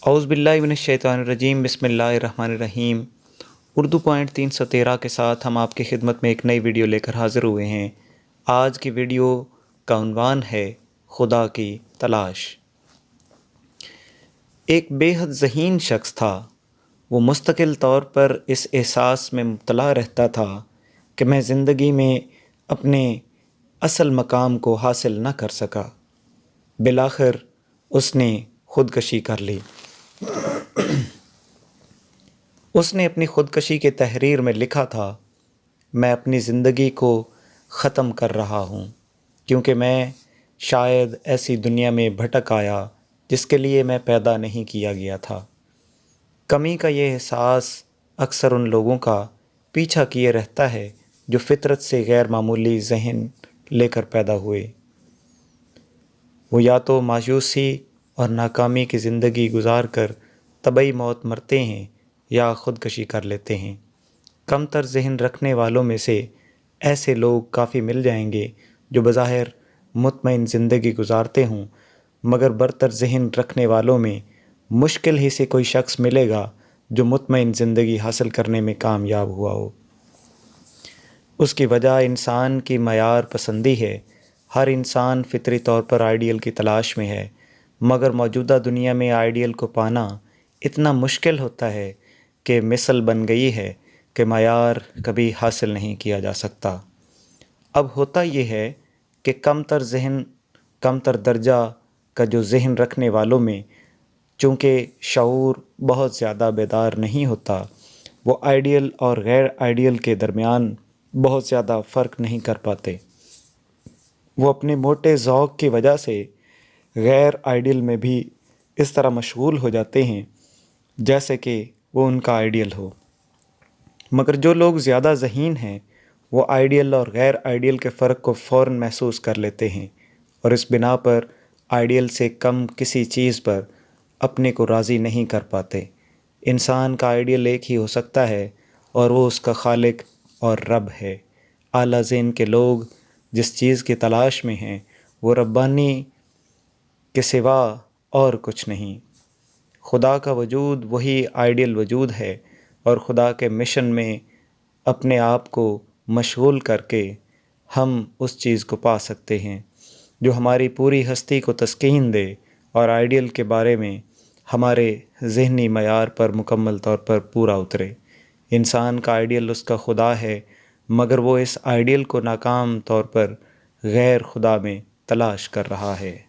اعوذ باللہ من الشیطان الرجیم، بسم اللہ الرحمن الرحیم۔ اردو پوائنٹ 313 کے ساتھ ہم آپ کی خدمت میں ایک نئی ویڈیو لے کر حاضر ہوئے ہیں۔ آج کی ویڈیو کا عنوان ہے خدا کی تلاش۔ ایک بے حد ذہین شخص تھا۔ وہ مستقل طور پر اس احساس میں مبتلا رہتا تھا کہ میں زندگی میں اپنے اصل مقام کو حاصل نہ کر سکا۔ بالآخر اس نے خودکشی کر لی۔ اس نے اپنی خودکشی کی تحریر میں لکھا تھا، میں اپنی زندگی کو ختم کر رہا ہوں کیونکہ میں شاید ایسی دنیا میں بھٹک آیا جس کے لیے میں پیدا نہیں کیا گیا تھا۔ کمی کا یہ احساس اکثر ان لوگوں کا پیچھا کیے رہتا ہے جو فطرت سے غیر معمولی ذہن لے کر پیدا ہوئے۔ وہ یا تو مایوسی اور ناکامی کی زندگی گزار کر طبعی موت مرتے ہیں یا خودکشی کر لیتے ہیں۔ کم تر ذہن رکھنے والوں میں سے ایسے لوگ کافی مل جائیں گے جو بظاہر مطمئن زندگی گزارتے ہوں، مگر برتر ذہن رکھنے والوں میں مشکل ہی سے کوئی شخص ملے گا جو مطمئن زندگی حاصل کرنے میں کامیاب ہوا ہو۔ اس کی وجہ انسان کی معیار پسندی ہے۔ ہر انسان فطری طور پر آئیڈیل کی تلاش میں ہے، مگر موجودہ دنیا میں آئیڈیل کو پانا اتنا مشکل ہوتا ہے کہ مثل بن گئی ہے کہ معیار کبھی حاصل نہیں کیا جا سکتا۔ اب ہوتا یہ ہے کہ کم تر درجہ کا جو ذہن رکھنے والوں میں چونکہ شعور بہت زیادہ بیدار نہیں ہوتا، وہ آئیڈیل اور غیر آئیڈیل کے درمیان بہت زیادہ فرق نہیں کر پاتے۔ وہ اپنے موٹے ذوق کی وجہ سے غیر آئیڈیل میں بھی اس طرح مشغول ہو جاتے ہیں جیسے کہ وہ ان کا آئیڈیل ہو۔ مگر جو لوگ زیادہ ذہین ہیں وہ آئیڈیل اور غیر آئیڈیل کے فرق کو فوراً محسوس کر لیتے ہیں اور اس بنا پر آئیڈیل سے کم کسی چیز پر اپنے کو راضی نہیں کر پاتے۔ انسان کا آئیڈیل ایک ہی ہو سکتا ہے اور وہ اس کا خالق اور رب ہے۔ اعلیٰ ذہن کے لوگ جس چیز کی تلاش میں ہیں وہ ربانی کے سوا اور کچھ نہیں۔ خدا کا وجود وہی آئیڈیل وجود ہے اور خدا کے مشن میں اپنے آپ کو مشغول کر کے ہم اس چیز کو پا سکتے ہیں جو ہماری پوری ہستی کو تسکین دے اور آئیڈیل کے بارے میں ہمارے ذہنی معیار پر مکمل طور پر پورا اترے۔ انسان کا آئیڈیل اس کا خدا ہے، مگر وہ اس آئیڈیل کو ناکام طور پر غیر خدا میں تلاش کر رہا ہے۔